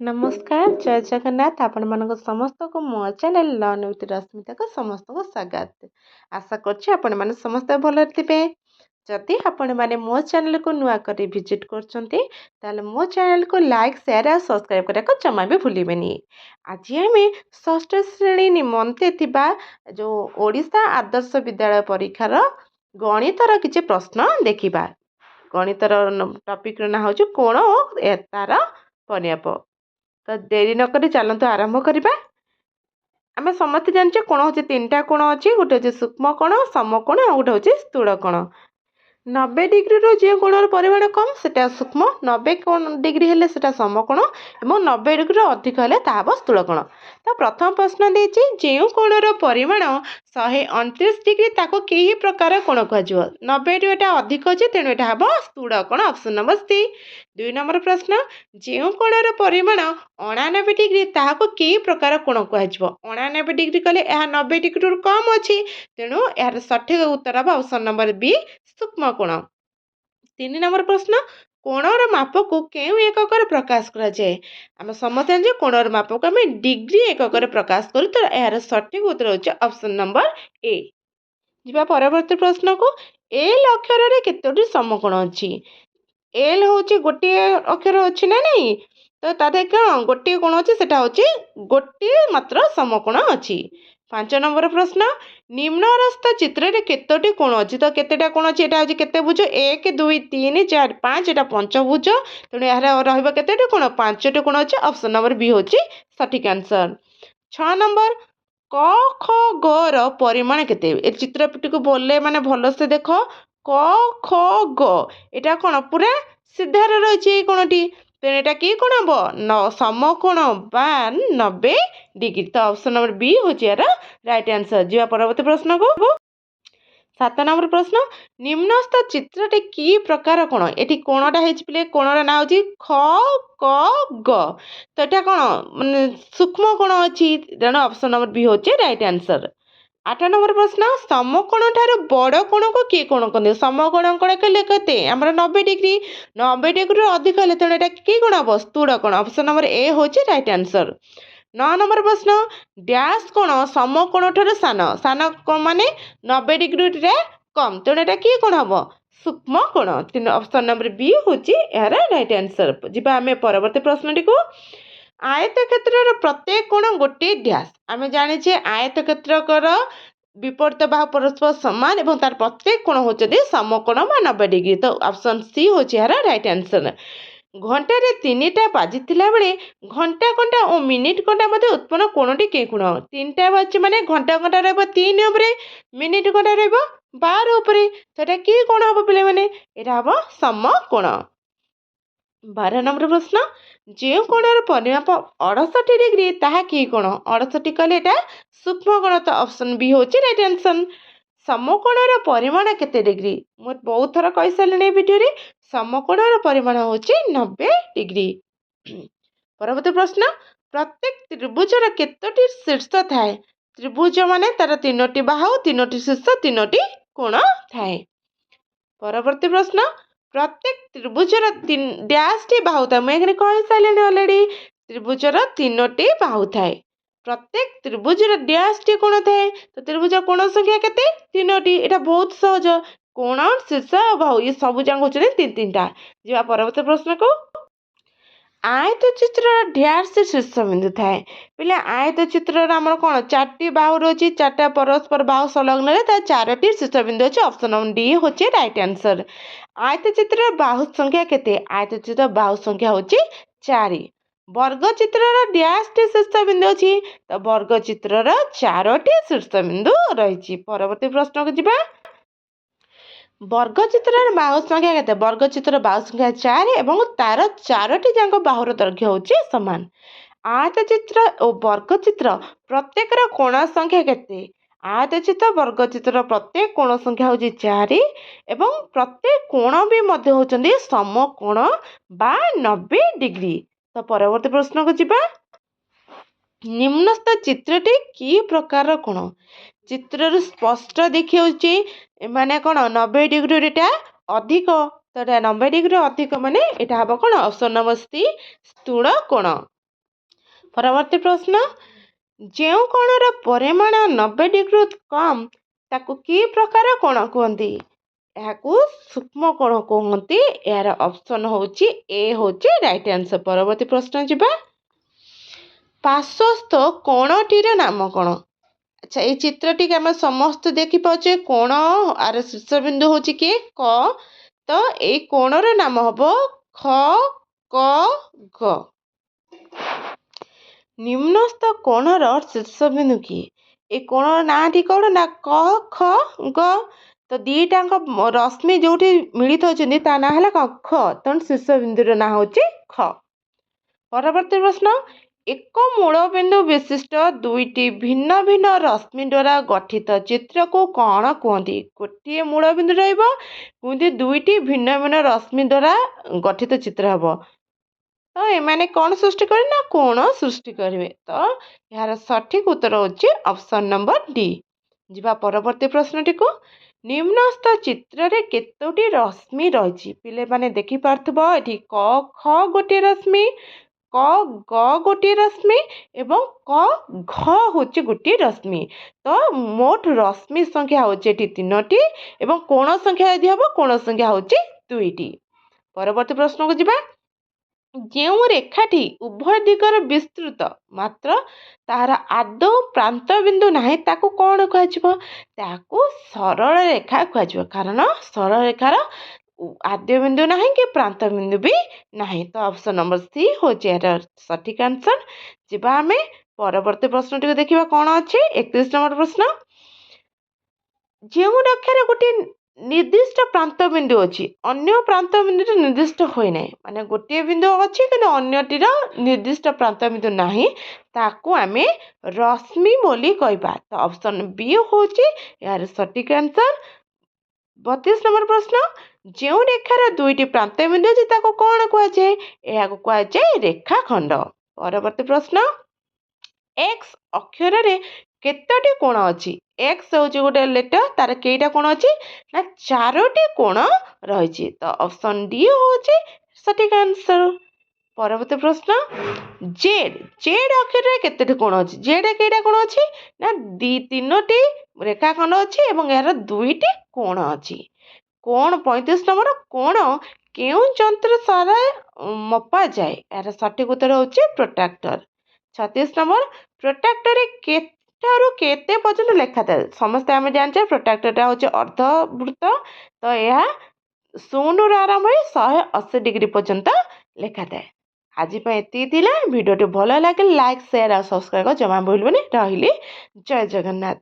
ନମସ୍କାର ଜୟ ଜଗନ୍ନାଥ ଆପଣମାନଙ୍କ ସମସ୍ତଙ୍କୁ ମୋ ଚ୍ୟାନେଲ ଲର୍ନ ୱିଥ୍ ରଶ୍ମିତାକୁ ସମସ୍ତଙ୍କୁ ସ୍ୱାଗତ। ଆଶା କରୁଛି ଆପଣମାନେ ସମସ୍ତେ ଭଲରେ ଥିବେ। ଯଦି ଆପଣମାନେ ମୋ ଚ୍ୟାନେଲକୁ ନୂଆ କରି ଭିଜିଟ୍ କରୁଛନ୍ତି ତାହେଲେ ମୋ ଚ୍ୟାନେଲକୁ ଲାଇକ୍ ସେୟାର ଆଉ ସବସ୍କ୍ରାଇବ୍ କରିବାକୁ ଜମା ବି ଭୁଲିବେନି। ଆଜି ଆମେ ଷଷ୍ଠ ଶ୍ରେଣୀ ନିମନ୍ତେ ଥିବା ଯେଉଁ ଓଡ଼ିଶା ଆଦର୍ଶ ବିଦ୍ୟାଳୟ ପରୀକ୍ଷାର ଗଣିତର କିଛି ପ୍ରଶ୍ନ ଦେଖିବା। ଗଣିତର ଟପିକ୍ର ନାଁ ହେଉଛି କୋଣ ଓ ତାର ପରିମାପ। ତ ଡେରି ନକରି ଚାଲନ୍ତୁ ଆରମ୍ଭ କରିବା। ଆମେ ସମସ୍ତେ ଜାଣିଛେ କୋଣ ହେଉଛି ତିନିଟା କୋଣ ଅଛି। ଗୋଟେ ହେଉଛି ସୂକ୍ଷ୍ମ କୋଣ, ସମକୋଣ ଆଉ ଗୋଟେ ହେଉଛି ସ୍ଥୂଳ କୋଣ। 90 ଡିଗ୍ରୀରୁ ଯେଉଁ କୋଣର ପରିମାଣ କମ୍ ସେଟା ସୂକ୍ଷ୍ମ, 90 ଡିଗ୍ରୀ ହେଲେ ସେଟା ସମକୋଣ ଏବଂ 90 ଡିଗ୍ରୀରୁ ଅଧିକ ହେଲେ ତାହା ହେବ ସ୍ଥୂଳ କୋଣ। ତ ପ୍ରଥମ ପ୍ରଶ୍ନ ଦେଇଛି ଯେଉଁ କୋଣର ପରିମାଣ 129 ଡିଗ୍ରୀ ତାକୁ କି ପ୍ରକାର କୋଣ କୁହାଯିବ। 90ରୁ ଏଟା ଅଧିକ ଅଛି ତେଣୁ ଏଟା ହେବ ସ୍ଥୂଳ କୋଣ, ଅପସନ୍ ନମ୍ବର ସି। 2 ନମ୍ବର ପ୍ରଶ୍ନ ଯେଉଁ କୋଣର ପରିମାଣ 99 ଡିଗ୍ରୀ ତାହାକୁ କି ପ୍ରକାର କୋଣ କୁହାଯିବ। 99 ଡିଗ୍ରୀ କଲେ ଏହା 90 ଡିଗ୍ରୀରୁ କମ୍ ଅଛି ତେଣୁ ଏହାର ସଠିକ ଉତ୍ତର ହେବ ଅପସନ୍ ନମ୍ବର ବି, ସୂକ୍ଷ୍ମ କୋଣ। 3 ନମ୍ବର ପ୍ରଶ୍ନ କୋଣର ମାପକୁ କେଉଁ ଏକକରେ ପ୍ରକାଶ କରାଯାଏ। ଆମେ ସମସ୍ତେ ଜାଣିଛେ କୋଣର ମାପକୁ ଆମେ ଡିଗ୍ରୀ ଏକକରେ ପ୍ରକାଶ କରୁ। ତ ଏହାର ସଠିକ ଉତ୍ତର ହେଉଛି ଅପସନ୍ ନମ୍ବର ଏ। ଯିବା ପରବର୍ତ୍ତୀ ପ୍ରଶ୍ନକୁ। ଏଲ୍ ଅକ୍ଷରରେ କେତୋଟି ସମକୋଣ ଅଛି। ଏଲ୍ ହେଉଛି ଗୋଟିଏ ଅକ୍ଷର ଅଛି ନା ନାହିଁ, ତ ତା ଦେହରେ କ'ଣ ଗୋଟିଏ କୋଣ ଅଛି, ସେଟା ହେଉଛି ଗୋଟିଏ ମାତ୍ର ସମକୋଣ ଅଛି। 5 ନମ୍ବର ପ୍ରଶ୍ନ ନିମ୍ନରସ୍ଥ ଚିତ୍ରରେ କେତୋଟି କୋଣ ଅଛି। ତ କେତେଟା କୋଣ ଅଛି, ଏଟା ହେଉଛି କେତେ ଭୁଜ 1 2 3 4 5, ଏଟା ପଞ୍ଚଭୁଜ ତେଣୁ ଏହାର ରହିବ କେତୋଟି କୋଣ 5ଟି କୋଣ ଅଛି। ଅପସନ୍ ନମ୍ବର ବି ହେଉଛି ସଠିକ ଆନ୍ସର। 6 ନମ୍ବର କ ଖ ଗ ର ପରିମାଣ କେତେ। ଏ ଚିତ୍ରଟିକୁ ବୋଲେ ମାନେ ଭଲସେ ଦେଖ। କ ଖ ଗ ଏଟା କ'ଣ ପୁରା ସିଧାରେ ରହିଛି ଏଇ କୋଣଟି, ତେଣୁ ଏଟା କି କୋଣ ହେବ ସମକୋଣ ବା 90 ଡିଗ୍ରୀ। ତ ଅପସନ୍ ନମ୍ବର ବି ହେଉଛି ଏହାର ରାଇଟ୍ ଆନ୍ସର। ଯିବା ପରବର୍ତ୍ତୀ ପ୍ରଶ୍ନକୁ। 7 ନମ୍ବର ପ୍ରଶ୍ନ ନିମ୍ନସ୍ଥ ଚିତ୍ରଟି କି ପ୍ରକାର କୋଣ। ଏଠି କୋଣଟା ହେଇଛି ପିଲେ, କୋଣର ନାଁ ହେଉଛି ଖ କ ଗ। ତ ଏଟା କ'ଣ ମାନେ ସୂକ୍ଷ୍ମ କୋଣ ଅଛି ତେଣୁ ଅପସନ୍ ନମ୍ବର ବି ହେଉଛି ରାଇଟ୍ ଆନ୍ସର। 8 ନମ୍ବର ପ୍ରଶ୍ନ ସମକୋଣ ଠାରୁ ବଡ଼ କୋଣକୁ କିଏ କୋଣ କହନ୍ତି। ସମକୋଣ କୋଣ କହିଲେ କେତେ ଆମର 90 ଡିଗ୍ରୀ, 90 ଡିଗ୍ରୀରୁ ଅଧିକ ହେଲେ ତେଣୁ ଏଟା କି କୋଣ ହେବ ସ୍ଥୂଳ କୋଣ। ଅପସନ୍ ନମ୍ବର ଏ ହେଉଛି ରାଇଟ୍ ଆନ୍ସର। 9 ନମ୍ବର ପ୍ରଶ୍ନ ଡ୍ୟାସ୍ କୋଣ ସମକୋଣ ଠାରୁ ସାନ ମାନେ 90 ଡିଗ୍ରୀରେ କମ୍ ତେଣୁ ଏଟା କି କୋଣ ହେବ ସୂକ୍ଷ୍ମ କୋଣ। ଅପସନ୍ ନମ୍ବର ବି ହେଉଛି ଏହାର ରାଇଟ୍ ଆନ୍ସର। ଯିବା ଆମେ ପରବର୍ତ୍ତୀ ପ୍ରଶ୍ନଟିକୁ। ଆୟତକ୍ଷେତ୍ରର ପ୍ରତ୍ୟେକ କୋଣ ଗୋଟିଏ ଡ୍ୟାସ୍। ଆମେ ଜାଣିଛେ ଆୟତକ୍ଷେତ୍ରକର ବିପରୀତ ବାହୁ ପରସ୍ପର ସମାନ ଏବଂ ତାର ପ୍ରତ୍ୟେକ କୋଣ ହେଉଛନ୍ତି ସମକୋଣ ବା 90 ଡିଗ୍ରୀ। ତ ଅପସନ୍ ସି ହେଉଛି ଏହାର ରାଇଟ୍ ଆନ୍ସର। ଘଣ୍ଟାରେ 3ଟା ବାଜିଥିଲା ବେଳେ ଘଣ୍ଟା କଣ୍ଟା ଓ ମିନିଟ୍ କଣ୍ଟା ମଧ୍ୟ ଉତ୍ପନ୍ନ କୋଣଟି କେଉଁ କୋଣ। 3ଟା ବାଜିଛି ମାନେ ଘଣ୍ଟା କଣ୍ଟା ରହିବ 3 ଉପରେ, ମିନିଟ୍ କଣ୍ଟା ରହିବ 12 ଉପରେ। ସେଟା କି କୋଣ ହେବ ପିଲାମାନେ, ଏଟା ହେବ ସମକୋଣ। 12 ନମ୍ବର ପ୍ରଶ୍ନ ଯେଉଁ କୋଣର ପରିମାପ 68 ଡିଗ୍ରୀ ତାହା କି କୋଣ। 68 କହିଲେ ଏଟା ସୂକ୍ଷ୍ମ କୋଣ। ତ ଅପସନ୍ ବି ହେଉଛି ରାଇଟ୍ ଆନ୍ସର। ସମକୋଣର ପରିମାଣ କେତେ ଡିଗ୍ରୀ। ମୁଁ ବହୁତ ଥର କହିସାରିଲିଣି ଏ ଭିଡ଼ିଓରେ। ସମକୋଣର ପରିମାଣ ହେଉଛି 90 ଡିଗ୍ରୀ। ପରବର୍ତ୍ତୀ ପ୍ରଶ୍ନ ପ୍ରତ୍ୟେକ ତ୍ରିଭୁଜର କେତୋଟି ଶୀର୍ଷ ଥାଏ। ତ୍ରିଭୁଜ ମାନେ ତାର 3ଟି ବାହୁ, 3ଟି ଶୀର୍ଷ, 3ଟି କୋଣ ଥାଏ। ପରବର୍ତ୍ତୀ ପ୍ରଶ୍ନ ପ୍ରତ୍ୟେକ ତ୍ରିଭୁଜର ଡ୍ୟାସ୍ଟି ବାହୁ ଥାଏ। ମୁଁ ଏখানে କହିସାରିଲିଣି ଅଲରେଡ଼ି। ତ୍ରିଭୁଜର 3ଟି ବାହୁ ଥାଏ। ପ୍ରତ୍ୟେକ ତ୍ରିଭୁଜର ଡ୍ୟାସ୍ଟି କୋଣ ଥାଏ। ତ ତ୍ରିଭୁଜ କୋଣ ସଂଖ୍ୟା କେତେ 3ଟି। ଏଟା ବହୁତ ସହଜ। କୋଣ, ଶୀର୍ଷ ଆଉ ବାହୁ ଏ ସବୁ ଯାକ ହେଉଛନ୍ତି 3ଟା। ଯିବା ପରବର୍ତ୍ତୀ ପ୍ରଶ୍ନକୁ। ଆୟତ ଚିତ୍ରର ଡ୍ୟାସ୍ ଶୀର୍ଷବିନ୍ଦୁ ଥାଏ। ପିଲା ଆୟତ ଚିତ୍ରର ଆମର କ'ଣ 4ଟି ବାହୁ ରହିଛି, 4ଟା ପରସ୍ପର ବାହୁ ସଂଲଗ୍ନରେ ତା 4ଟି ଶୀର୍ଷବିନ୍ଦୁ ଅଛି। ଅପସନ୍ ନମ୍ବର ଡି ହେଉଛି ରାଇଟ୍ ଆନ୍ସର। ଆୟତ ଚିତ୍ରର ବାହୁ ସଂଖ୍ୟା କେତେ। ଆୟତ ଚିତ୍ରର ବାହୁ ସଂଖ୍ୟା ହେଉଛି 4। ବର୍ଗ ଚିତ୍ରର ଡ୍ୟାସ୍ଟି ଶୀର୍ଷବିନ୍ଦୁ ଅଛି। ତ ବର୍ଗ ଚିତ୍ରର 4ଟି ଶୀର୍ଷବିନ୍ଦୁ ରହିଛି। ପରବର୍ତ୍ତୀ ପ୍ରଶ୍ନକୁ ଯିବା। ବର୍ଗ ଚିତ୍ରର ବାହୁ ସଂଖ୍ୟା କେତେ। ବର୍ଗ ଚିତ୍ରର ବାହୁ ସଂଖ୍ୟା 4 ଏବଂ ତାର 4ଟି ଯାକ ବାହୁର ଦୈର୍ଘ୍ୟ ହେଉଛି ସମାନ। ଆୟତ ଚିତ୍ର ଓ ବର୍ଗ ଚିତ୍ର ପ୍ରତ୍ୟେକର କୋଣ ସଂଖ୍ୟା କେତେ। ଆୟତ ଚିତ୍ର ବର୍ଗ ଚିତ୍ରର ପ୍ରତ୍ୟେକ କୋଣ ସଂଖ୍ୟା ହେଉଛି 4 ଏବଂ ପ୍ରତ୍ୟେକ କୋଣ ବି ମଧ୍ୟ ହେଉଛନ୍ତି ସମକୋଣ ବା 90 ଡିଗ୍ରୀ। ତ ପରବର୍ତ୍ତୀ ପ୍ରଶ୍ନକୁ ଯିବା। ନିମ୍ନସ୍ଥ ଚିତ୍ରଟି କି ପ୍ରକାର କୋଣ। ଚିତ୍ରରୁ ସ୍ପଷ୍ଟ ଦେଖାଉଛି ମାନେ କ'ଣ 90 ଡିଗ୍ରୀରୁ ଏଟା ଅଧିକ। ତ ଏଟା 90 ଡିଗ୍ରୀରୁ ଅଧିକ ମାନେ ଏଟା ହେବ କ'ଣ ଅପସନ୍ ନମ୍ବର ସି ସ୍ଥୂଳ କୋଣ। ପରବର୍ତ୍ତୀ ପ୍ରଶ୍ନ, ଯେଉଁ କୋଣର ପରିମାଣ 90 ଡିଗ୍ରୀ କମ୍ ତାକୁ କି ପ୍ରକାର କୋଣ କୁହନ୍ତି? ଏହାକୁ ସୂକ୍ଷ୍ମ କୋଣ କୁହନ୍ତି। ଏହାର ଅପସନ୍ ହେଉଛି ଏ ହେଉଛି ରାଇଟ୍ ଆନ୍ସର। ପରବର୍ତ୍ତୀ ପ୍ରଶ୍ନ ଯିବା, ପାର୍ଶ୍ୱସ୍ଥ କୋଣଟିର ନାମ କ'ଣ? ଆଚ୍ଛା, এই ଚିତ୍ରଟିକୁ ଆମେ ସମସ୍ତେ ଦେଖିପାରୁଛେ। କୋଣ ଆର ଶୀର୍ଷବିନ୍ଦୁ ହେଉଛି କିଏ? କ। ତ ଏଇ କୋଣର ନାମ ହେବ ଖ କ ଗ। ନିମ୍ନସ୍ଥ କୋଣର ଶୀର୍ଷବିନ୍ଦୁ କିଏ? ଏ କୋଣର ନାଁଟି କ'ଣ ନା କ ଖ ଗ। ତ ଦିଟାଙ୍କ ରଶ୍ମି ଯେଉଁଠି ମିଳିତ ହେଉଛନ୍ତି ତା ନାଁ ହେଲା କ'ଣ? ଖ। ତେଣୁ ଶୀର୍ଷବିନ୍ଦୁର ନାଁ ହେଉଛି ଖ। ପରବର୍ତ୍ତୀ ପ୍ରଶ୍ନ, ଏକ ମୂଳବିନ୍ଦୁ ବିଶିଷ୍ଟ ଦୁଇଟି ଭିନ୍ନ ଭିନ୍ନ ରଶ୍ମି ଦ୍ୱାରା ଗଠିତ ଚିତ୍ରକୁ କ'ଣ କୁହନ୍ତି? ଗୋଟିଏ ମୂଳବିନ୍ଦୁ ରହିବ, କୁହନ୍ତି ଦୁଇଟି ଭିନ୍ନ ଭିନ୍ନ ରଶ୍ମି ଦ୍ୱାରା ଗଠିତ ଚିତ୍ର ହେବ। ତ ଏମାନେ କ'ଣ ସୃଷ୍ଟି କରିବେ ନା କୋଣ ସୃଷ୍ଟି କରିବେ। ତ ଏହାର ସଠିକ୍ ଉତ୍ତର ହେଉଛି ଅପସନ୍ ନମ୍ବର ଡି। ଯିବା ପରବର୍ତ୍ତୀ ପ୍ରଶ୍ନଟିକୁ, ନିମ୍ନସ୍ଥ ଚିତ୍ରରେ କେତୋଟି ରଶ୍ମି ରହିଛି? ପିଲାମାନେ ଦେଖିପାରୁଥିବ ଏଠି କ ଖ ଗୋଟିଏ ରଶ୍ମି, କ ଗ ଗୋଟିଏ ରଶ୍ମି ଏବଂ କ ଘ ହେଉଛି ଗୋଟିଏ ରଶ୍ମି। ତ ମୋଟ ରଶ୍ମି ସଂଖ୍ୟା ହେଉଛି ଏଠି 3ଟି ଏବଂ କୋଣ ସଂଖ୍ୟା ଯଦି ହେବ କୋଣ ସଂଖ୍ୟା ହେଉଛି 2ଟି। ପରବର୍ତ୍ତୀ ପ୍ରଶ୍ନକୁ ଯିବା, ଯେଉଁ ରେଖାଟି ଉଭୟ ଦିଗରେ ବିସ୍ତୃତ ମାତ୍ର ତାହାର ଆଦୌ ପ୍ରାନ୍ତ ବିନ୍ଦୁ ନାହିଁ ତାକୁ କ'ଣ କୁହାଯିବ? ତାକୁ ସରଳ ରେଖା କୁହାଯିବ। କାରଣ ସରଳ ରେଖାର ଆଦ୍ୟ ବିନ୍ଦୁ ନାହିଁ କି ପ୍ରାନ୍ତ ବିନ୍ଦୁ ବି ନାହିଁ। ତ ଅପସନ୍ ନମ୍ବର ସି ହେଉଛି ଏହାର ସଠିକ୍ ଆନ୍ସର। ଯିବା ଆମେ ପରବର୍ତ୍ତୀ ପ୍ରଶ୍ନଟିକୁ ଦେଖିବା କ'ଣ ଅଛି। 31 ନମ୍ବର ପ୍ରଶ୍ନ, ଯେଉଁ ରେଖାରେ ଗୋଟିଏ ନିର୍ଦ୍ଦିଷ୍ଟ ପ୍ରାନ୍ତ ବିନ୍ଦୁ ଅଛି ଅନ୍ୟ ପ୍ରାନ୍ତ ବିନ୍ଦୁଟି ନିର୍ଦ୍ଦିଷ୍ଟ ହୋଇନାହିଁ, ମାନେ ଗୋଟିଏ ବିନ୍ଦୁ ଅଛି କିନ୍ତୁ ଅନ୍ୟଟିର ନିର୍ଦ୍ଦିଷ୍ଟ ପ୍ରାନ୍ତ ବିନ୍ଦୁ ନାହିଁ, ତାକୁ ଆମେ ରଶ୍ମି ବୋଲି କହିବା। ତ ଅପସନ୍ ବି ହେଉଛି ଏହାର ସଠିକ୍ ଆନ୍ସର। 32 ନମ୍ବର ପ୍ରଶ୍ନ, ଯେଉଁ ରେଖାର ଦୁଇଟି ପ୍ରାନ୍ତ ବିନ୍ଦୁ ଅଛି ତାକୁ କ'ଣ କୁହାଯାଏ? ଏହାକୁ କୁହାଯାଏ ରେଖାଖଣ୍ଡ। ପରବର୍ତ୍ତୀ ପ୍ରଶ୍ନ, ଏକ୍ସ ଅକ୍ଷରରେ କେତୋଟି କୋଣ ଅଛି? ଏକ୍ସ ହେଉଛି ଗୋଟେ ଲେଟର, ତାର କେଇଟା କୋଣ ଅଛି ନା 4ଟି କୋଣ ରହିଛି। ତ ଅପସନ୍ ଡି ହେଉଛି ସଠିକ୍ ଆନ୍ସର। ପରବର୍ତ୍ତୀ ପ୍ରଶ୍ନ, ଜେଡ୍ ଜେଡ୍ ଅକ୍ଷରରେ କେତୋଟି କୋଣ ଅଛି? ଜେଡ୍ କେଇଟା କୋଣ ଅଛି ନା 3ଟି ରେଖାଖଣ୍ଡ ଅଛି ଏବଂ ଏହାର 2ଟି କୋଣ ଅଛି। କୋଣ 35 ନମ୍ବର, କୋଣ କେଉଁ ଯନ୍ତ୍ର ସାହାଯ୍ୟରେ ମପାଯାଏ? ଏହାର ସଠିକ୍ ଉତ୍ତର ହେଉଛି ପ୍ରୋଟ୍ରାକ୍ଟର। 36 ନମ୍ବର, ପ୍ରୋଟ୍ରାକ୍ଟରରେ କେତେରୁ କେତେ ପର୍ଯ୍ୟନ୍ତ ଲେଖାଥାଏ? ସମସ୍ତେ ଆମେ ଜାଣିଛେ ପ୍ରୋଟ୍ରାକ୍ଟରଟା ହେଉଛି ଅର୍ଦ୍ଧବୃତ୍ତ। ତ ଏହା 0ରୁ ଆରମ୍ଭ ହୋଇ 180 ଡିଗ୍ରୀ ପର୍ଯ୍ୟନ୍ତ ଲେଖାଥାଏ। ଆଜି ପାଇଁ ଏତିକି ଥିଲା। ଭିଡ଼ିଓଟି ଭଲ ଲାଗିଲେ ଲାଇକ୍ ସେୟାର ଆଉ ସବସ୍କ୍ରାଇବ୍ ଜମା ଭୁଲିବନି। ରହିଲି, ଜୟ ଜଗନ୍ନାଥ।